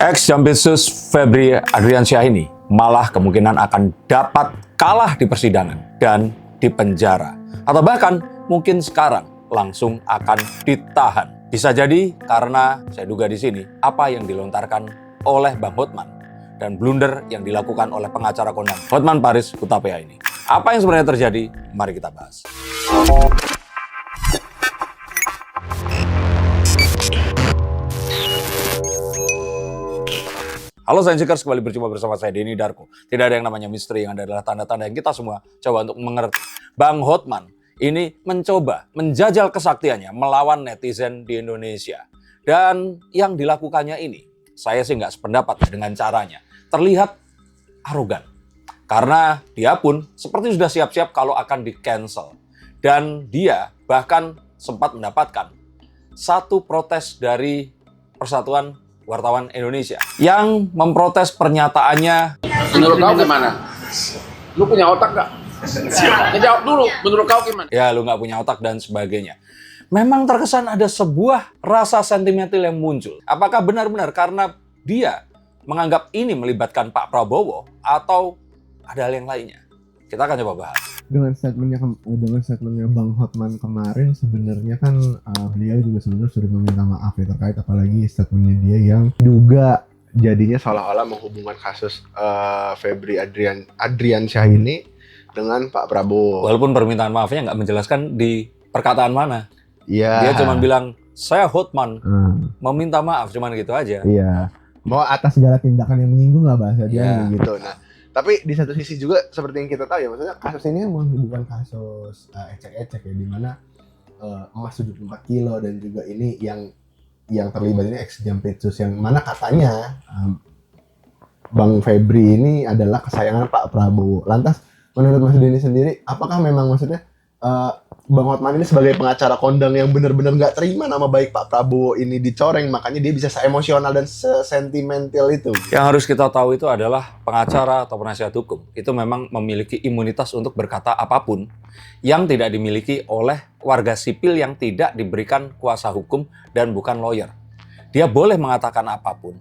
Ex-Jampitsus Febri Adriansyah ini malah kemungkinan akan dapat kalah di persidangan dan dipenjara. Atau bahkan mungkin sekarang langsung akan ditahan. Bisa jadi karena saya duga di sini apa yang dilontarkan oleh Bang Hotman dan blunder yang dilakukan oleh pengacara kondang Hotman Paris Hutapea ini. Apa yang sebenarnya terjadi? Mari kita bahas. Halo Sainsikers, kembali berjumpa bersama saya Denny Darko. Tidak ada yang namanya misteri, yang ada adalah tanda-tanda yang kita semua coba untuk mengerti. Bang Hotman ini mencoba menjajal kesaktiannya melawan netizen di Indonesia. Dan yang dilakukannya ini, saya sih nggak sependapat dengan caranya. Terlihat arogan. Karena dia pun seperti sudah siap-siap kalau akan di-cancel. Dan dia bahkan sempat mendapatkan satu protes dari Persatuan Wartawan Indonesia yang memprotes pernyataannya. Menurut kau gimana? Lu punya otak nggak? Jawab dulu, menurut kau gimana? Ya, lu nggak punya otak dan sebagainya. Memang terkesan ada sebuah rasa sentimental yang muncul. Apakah benar-benar karena dia menganggap ini melibatkan Pak Prabowo atau ada hal yang lainnya? Kita akan coba bahas. Dengan statementnya Bang Hotman kemarin sebenarnya kan beliau juga sebenarnya sudah meminta maaf ya terkait apalagi statementnya dia yang juga jadinya seolah-olah menghubungkan kasus Febri Adriansyah ini dengan Pak Prabowo. Walaupun permintaan maafnya nggak menjelaskan di perkataan mana. Iya. Dia cuma bilang, saya Hotman meminta maaf, cuman gitu aja. Iya. Mau atas segala tindakan yang menyinggung lah bahasa dia Iya. gitu. Nah, tapi di satu sisi juga seperti yang kita tahu ya, maksudnya kasus ini kan bukan kasus ecek-ecek ya, dimana emas 74 kilo dan juga ini yang terlibat ini ex-Jampitsus yang mana katanya Bang Febri ini adalah kesayangan Pak Prabowo. Lantas menurut Mas Denny sendiri, apakah memang maksudnya Bang Hotman ini sebagai pengacara kondang yang benar-benar nggak terima nama baik Pak Prabowo ini dicoreng, makanya dia bisa se-emosional dan se-sentimental itu? Yang harus kita tahu itu adalah pengacara atau penasihat hukum. Itu memang memiliki imunitas untuk berkata apapun yang tidak dimiliki oleh warga sipil yang tidak diberikan kuasa hukum dan bukan lawyer. Dia boleh mengatakan apapun.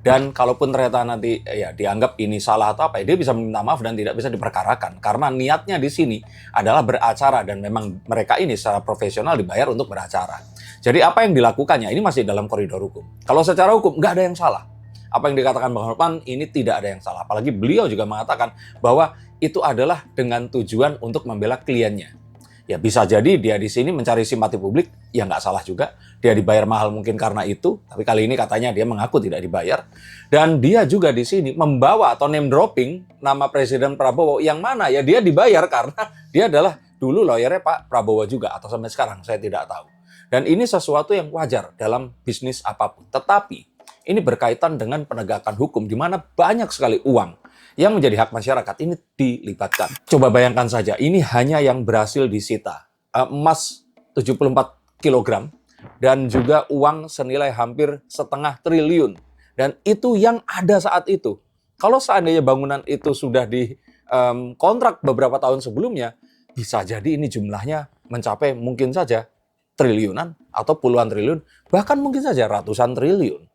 Dan kalaupun ternyata nanti ya dianggap ini salah atau apa, dia bisa meminta maaf dan tidak bisa diperkarakan. Karena niatnya di sini adalah beracara dan memang mereka ini secara profesional dibayar untuk beracara. Jadi apa yang dilakukannya ini masih dalam koridor hukum. Kalau secara hukum nggak ada yang salah. Apa yang dikatakan Bang Hotman ini tidak ada yang salah. Apalagi beliau juga mengatakan bahwa itu adalah dengan tujuan untuk membela kliennya. Ya bisa jadi dia di sini mencari simpati publik, ya nggak salah juga. Dia dibayar mahal mungkin karena itu, tapi kali ini katanya dia mengaku tidak dibayar. Dan dia juga di sini membawa atau name dropping nama Presiden Prabowo yang mana ya dia dibayar karena dia adalah dulu lawyernya Pak Prabowo juga atau sampai sekarang saya tidak tahu. Dan ini sesuatu yang wajar dalam bisnis apapun. Tetapi ini berkaitan dengan penegakan hukum di mana banyak sekali uang yang menjadi hak masyarakat ini dilibatkan. Coba bayangkan saja, ini hanya yang berhasil disita. Emas 74 kg dan juga uang senilai hampir 0,5 triliun. Dan itu yang ada saat itu. Kalau seandainya bangunan itu sudah dikontrak beberapa tahun sebelumnya, bisa jadi ini jumlahnya mencapai mungkin saja triliunan atau puluhan triliun, bahkan mungkin saja ratusan triliun.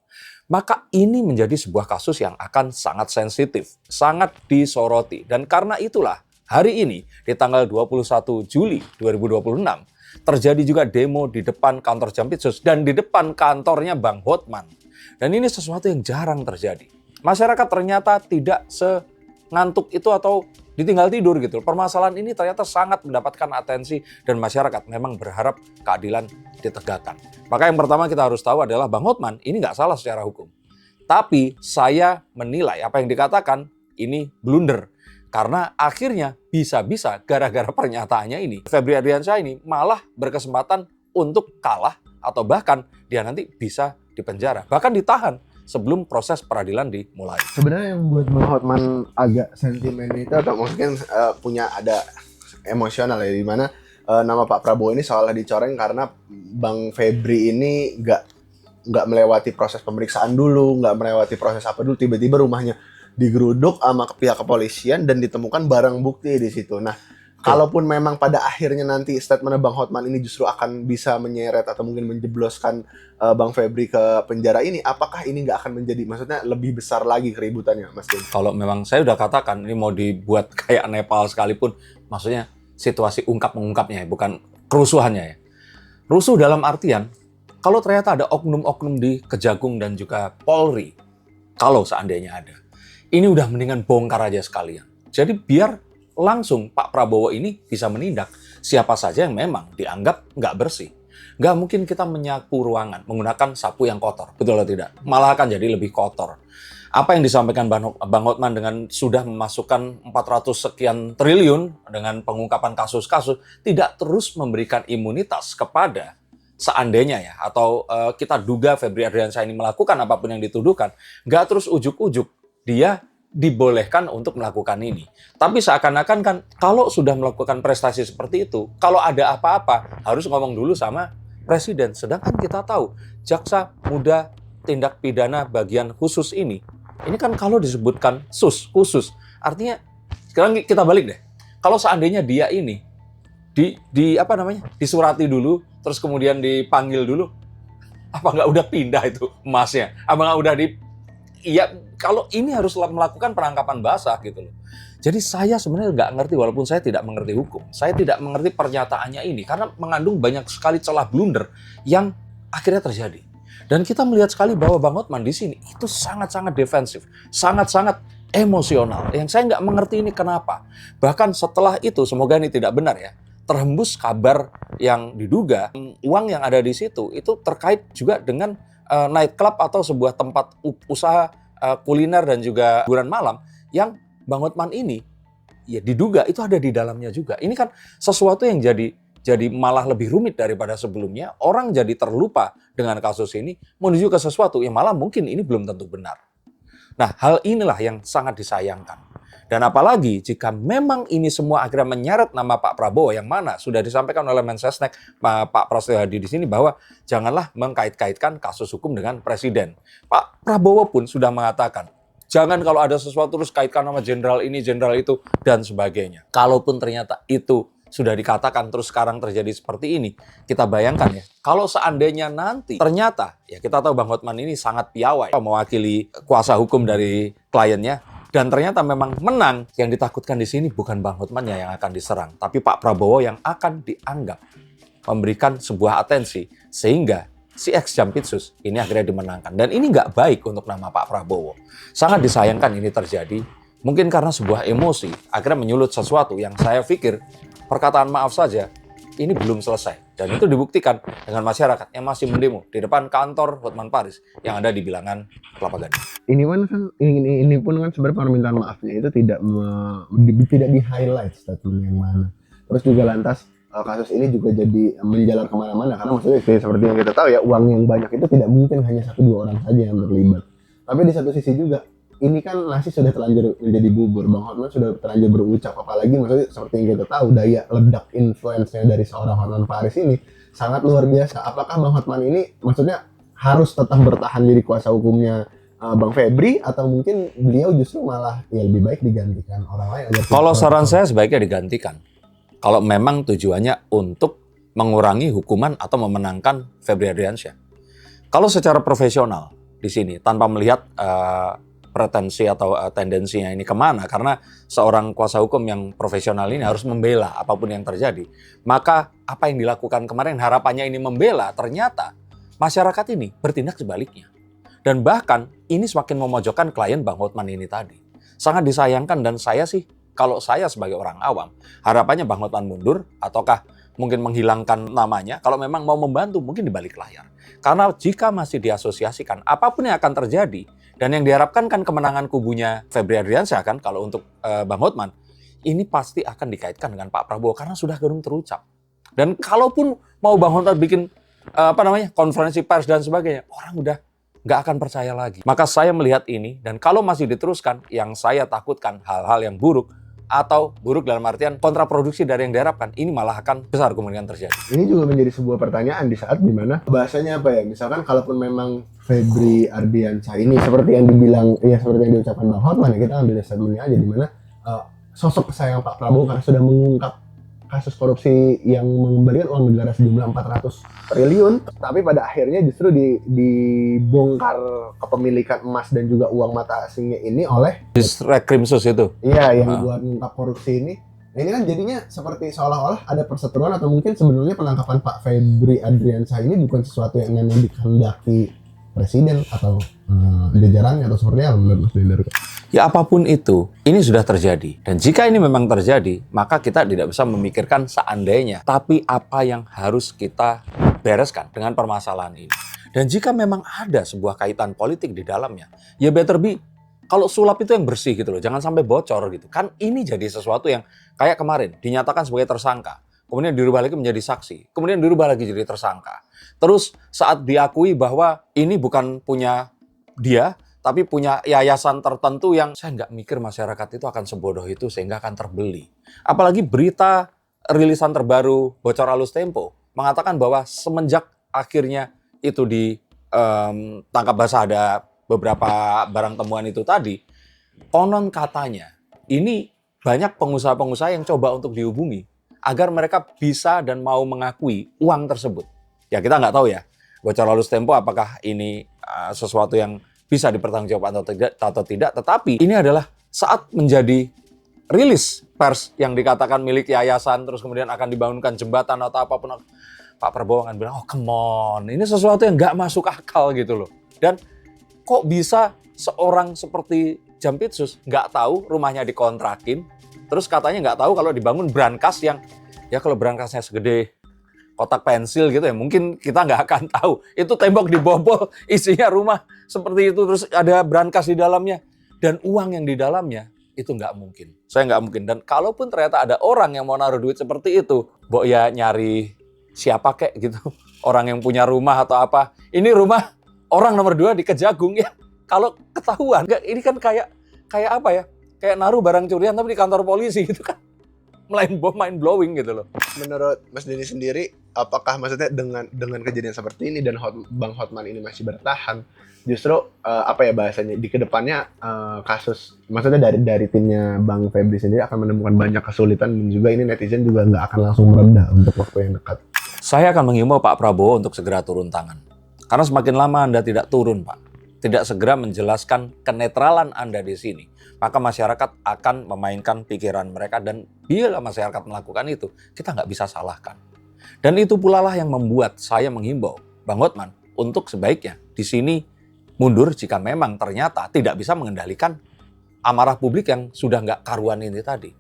Maka ini menjadi sebuah kasus yang akan sangat sensitif, sangat disoroti. Dan karena itulah hari ini di tanggal 21 Juli 2026 terjadi juga demo di depan kantor Jampitsus dan di depan kantornya Bang Hotman. Dan ini sesuatu yang jarang terjadi. Masyarakat ternyata tidak sengantuk itu atau ditinggal tidur gitu. Permasalahan ini ternyata sangat mendapatkan atensi dan masyarakat memang berharap keadilan ditegakkan. Maka yang pertama kita harus tahu adalah Bang Hotman ini nggak salah secara hukum. Tapi saya menilai apa yang dikatakan ini blunder. Karena akhirnya bisa-bisa gara-gara pernyataannya ini, Febri Adriansyah ini malah berkesempatan untuk kalah atau bahkan dia nanti bisa dipenjara, bahkan ditahan sebelum proses peradilan dimulai. Sebenarnya yang buat Bang Hotman agak sentimen itu atau mungkin punya ada emosional ya, dimana nama Pak Prabowo ini seolah dicoreng karena Bang Febri ini nggak melewati proses pemeriksaan dulu, nggak melewati proses apa dulu, tiba-tiba rumahnya digeruduk sama pihak kepolisian dan ditemukan barang bukti di situ. Nah, kalaupun memang pada akhirnya nanti statement Bang Hotman ini justru akan bisa menyeret atau mungkin menjebloskan Bang Febri ke penjara ini, apakah ini nggak akan menjadi, maksudnya lebih besar lagi keributannya, Mas Tim? Kalau memang saya udah katakan ini mau dibuat kayak Nepal sekalipun, maksudnya situasi ungkap-mengungkapnya ya, bukan kerusuhannya ya. Rusuh dalam artian, kalau ternyata ada oknum-oknum di Kejagung dan juga Polri, kalau seandainya ada, ini udah mendingan bongkar aja sekalian. Jadi biar langsung Pak Prabowo ini bisa menindak siapa saja yang memang dianggap nggak bersih. Nggak mungkin kita menyapu ruangan menggunakan sapu yang kotor, betul atau tidak? Malah akan jadi lebih kotor. Apa yang disampaikan Bang Hotman dengan sudah memasukkan 400 sekian triliun dengan pengungkapan kasus-kasus, tidak terus memberikan imunitas kepada seandainya ya, atau kita duga Febri Ardiansyah ini melakukan apapun yang dituduhkan, nggak terus ujuk-ujuk dia dibolehkan untuk melakukan ini. Tapi seakan-akan kan kalau sudah melakukan prestasi seperti itu, kalau ada apa-apa harus ngomong dulu sama presiden. Sedangkan kita tahu jaksa muda tindak pidana bagian khusus ini kan kalau disebutkan khusus, artinya sekarang kita balik deh. Kalau seandainya dia ini disurati dulu, terus kemudian dipanggil dulu, apa nggak udah pindah itu emasnya? Apa nggak udah iya, kalau ini harus melakukan penangkapan basah gitu loh. Jadi saya sebenarnya nggak ngerti, walaupun saya tidak mengerti hukum. Saya tidak mengerti pernyataannya ini, karena mengandung banyak sekali celah blunder yang akhirnya terjadi. Dan kita melihat sekali bahwa Bang Hotman di sini itu sangat-sangat defensif, sangat-sangat emosional. Yang saya nggak mengerti ini kenapa. Bahkan setelah itu, semoga ini tidak benar ya, terhembus kabar yang diduga uang yang ada di situ itu terkait juga dengan nightclub atau sebuah tempat usaha kuliner dan juga hiburan malam yang Bang Hotman ini ya diduga itu ada di dalamnya juga. Ini kan sesuatu yang jadi malah lebih rumit daripada sebelumnya. Orang jadi terlupa dengan kasus ini menuju ke sesuatu yang malah mungkin ini belum tentu benar. Nah, hal inilah yang sangat disayangkan. Dan apalagi jika memang ini semua akhirnya menyeret nama Pak Prabowo, yang mana sudah disampaikan oleh Mensesnek Pak Prasetyo Hadi di sini bahwa janganlah mengkait-kaitkan kasus hukum dengan presiden. Pak Prabowo pun sudah mengatakan, jangan kalau ada sesuatu terus kaitkan nama jenderal ini, jenderal itu, dan sebagainya. Kalaupun ternyata itu sudah dikatakan terus sekarang terjadi seperti ini, kita bayangkan ya, kalau seandainya nanti ternyata, ya kita tahu Bang Hotman ini sangat piawai mewakili kuasa hukum dari kliennya, dan ternyata memang menang, yang ditakutkan di sini bukan Bang Hotmannya yang akan diserang, tapi Pak Prabowo yang akan dianggap memberikan sebuah atensi, sehingga si ex Jampitsus ini akhirnya dimenangkan. Dan ini nggak baik untuk nama Pak Prabowo. Sangat disayangkan ini terjadi, mungkin karena sebuah emosi, akhirnya menyulut sesuatu yang saya pikir perkataan maaf saja, ini belum selesai. Dan itu dibuktikan dengan masyarakat yang masih mendemo di depan kantor Hotman Paris yang ada di bilangan Kelapa Gading. Ini pun kan sebenarnya permintaan maafnya itu tidak di-highlight statement yang mana. Terus juga lantas kasus ini juga jadi menjalar kemana-mana, karena maksudnya seperti yang kita tahu ya, uang yang banyak itu tidak mungkin hanya 1-2 orang saja yang terlibat. Tapi di satu sisi juga, ini kan nasi sudah terlanjur menjadi bubur. Bang Hotman sudah terlanjur berucap, apalagi maksudnya seperti yang kita tahu, daya ledak influence-nya dari seorang Hotman Paris ini sangat luar biasa. Apakah Bang Hotman ini maksudnya harus tetap bertahan jadi kuasa hukumnya Bang Febri, atau mungkin beliau justru malah ya lebih baik digantikan orang lain? Kalau saran saya sebaiknya digantikan. Kalau memang tujuannya untuk mengurangi hukuman atau memenangkan Febri Ardiansyah. Kalau secara profesional di sini tanpa melihat pretensi atau tendensinya ini kemana, karena seorang kuasa hukum yang profesional ini harus membela apapun yang terjadi. Maka apa yang dilakukan kemarin, harapannya ini membela, ternyata masyarakat ini bertindak sebaliknya. Dan bahkan ini semakin memojokkan klien Bang Hotman ini tadi. Sangat disayangkan, dan saya sih, kalau saya sebagai orang awam, harapannya Bang Hotman mundur, ataukah mungkin menghilangkan namanya, kalau memang mau membantu mungkin di balik layar. Karena jika masih diasosiasikan, apapun yang akan terjadi, dan yang diharapkan kan kemenangan kubunya Febri Ardiansyah kan, kalau untuk Bang Hotman, ini pasti akan dikaitkan dengan Pak Prabowo, karena sudah gedung terucap. Dan kalaupun mau Bang Hotman bikin konferensi pers dan sebagainya, orang udah nggak akan percaya lagi. Maka saya melihat ini, dan kalau masih diteruskan, yang saya takutkan hal-hal yang buruk, atau buruk dalam artian kontraproduksi dari yang diharapkan, ini malah akan besar kemungkinan terjadi. Ini juga menjadi sebuah pertanyaan di saat dimana bahasanya apa ya, misalkan kalaupun memang Febri Ardiansyah ini seperti yang dibilang, ya seperti yang diucapkan Bang Hotman, ya kita ambil statementnya aja, dimana sosok kesayangan Pak Prabowo karena sudah mengungkap kasus korupsi yang mengembalikan uang negara sejumlah 400 triliun, tapi pada akhirnya justru dibongkar kepemilikan emas dan juga uang mata asingnya ini oleh Diskrimsus itu. yang buat mengungkap korupsi ini. Nah, ini kan jadinya seperti seolah-olah ada perseteruan atau mungkin sebenarnya penangkapan Pak Febri Adriansyah ini bukan sesuatu yang memang dikehendaki presiden atau jajarannya atau seperti apa menurut Mas Dindar? Ya apapun itu, ini sudah terjadi. Dan jika ini memang terjadi, maka kita tidak bisa memikirkan seandainya. Tapi apa yang harus kita bereskan dengan permasalahan ini. Dan jika memang ada sebuah kaitan politik di dalamnya, ya better be, kalau sulap itu yang bersih gitu loh, jangan sampai bocor gitu. Kan ini jadi sesuatu yang kayak kemarin, dinyatakan sebagai tersangka. Kemudian dirubah lagi menjadi saksi. Kemudian dirubah lagi jadi tersangka. Terus saat diakui bahwa ini bukan punya dia, tapi punya yayasan tertentu yang saya nggak mikir masyarakat itu akan sebodoh itu sehingga akan terbeli. Apalagi berita rilisan terbaru Bocor Halus Tempo mengatakan bahwa semenjak akhirnya itu ditangkap basah ada beberapa barang temuan itu tadi, konon katanya ini banyak pengusaha-pengusaha yang coba untuk dihubungi agar mereka bisa dan mau mengakui uang tersebut. Ya kita nggak tahu ya, Bocor Halus Tempo apakah ini sesuatu yang bisa dipertanggungjawabkan atau tidak, tetapi ini adalah saat menjadi rilis pers yang dikatakan milik yayasan, terus kemudian akan dibangunkan jembatan atau apapun, Pak Prabowo akan bilang, oh come on, ini sesuatu yang nggak masuk akal gitu loh. Dan kok bisa seorang seperti Jampitsus nggak tahu rumahnya dikontrakin, terus katanya nggak tahu kalau dibangun brankas yang, ya kalau brankasnya segede kotak pensil gitu ya, mungkin kita nggak akan tahu. Itu tembok dibobol, isinya rumah seperti itu, terus ada brankas di dalamnya. Dan uang yang di dalamnya, itu nggak mungkin. Saya nggak mungkin. Dan kalaupun ternyata ada orang yang mau naruh duit seperti itu, Mbok ya nyari siapa kek gitu. Orang yang punya rumah atau apa. Ini rumah orang nomor 2 di Kejagung ya. Kalau ketahuan, ini kan kayak apa ya? Kayak naruh barang curian tapi di kantor polisi gitu kan. Mind blowing gitu loh. Menurut Mas Denny sendiri, apakah maksudnya dengan kejadian seperti ini dan Bang Hotman ini masih bertahan, justru apa ya bahasanya di kedepannya kasus maksudnya dari timnya Bang Febri sendiri akan menemukan banyak kesulitan dan juga ini netizen juga nggak akan langsung mereda untuk waktu yang dekat. Saya akan menghimbau Pak Prabowo untuk segera turun tangan. Karena semakin lama Anda tidak turun, Pak, tidak segera menjelaskan kenetralan Anda di sini, maka masyarakat akan memainkan pikiran mereka, dan bila masyarakat melakukan itu, kita nggak bisa salahkan. Dan itu pula lah yang membuat saya menghimbau Bang Hotman untuk sebaiknya di sini mundur jika memang ternyata tidak bisa mengendalikan amarah publik yang sudah nggak karuan ini tadi.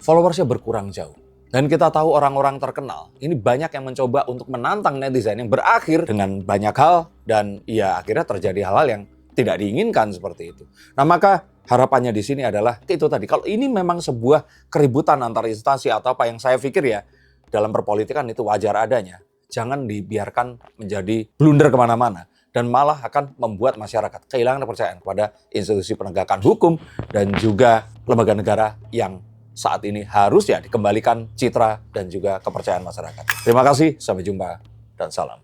Followersnya berkurang jauh. Dan kita tahu orang-orang terkenal, ini banyak yang mencoba untuk menantang netizen yang berakhir dengan banyak hal, dan ya akhirnya terjadi hal-hal yang tidak diinginkan seperti itu. Nah maka harapannya di sini adalah itu tadi, kalau ini memang sebuah keributan antar instansi atau apa yang saya pikir ya, dalam perpolitikan itu wajar adanya. Jangan dibiarkan menjadi blunder kemana-mana. Dan malah akan membuat masyarakat kehilangan kepercayaan kepada institusi penegakan hukum dan juga lembaga negara yang saat ini harus ya dikembalikan citra dan juga kepercayaan masyarakat. Terima kasih, sampai jumpa dan salam.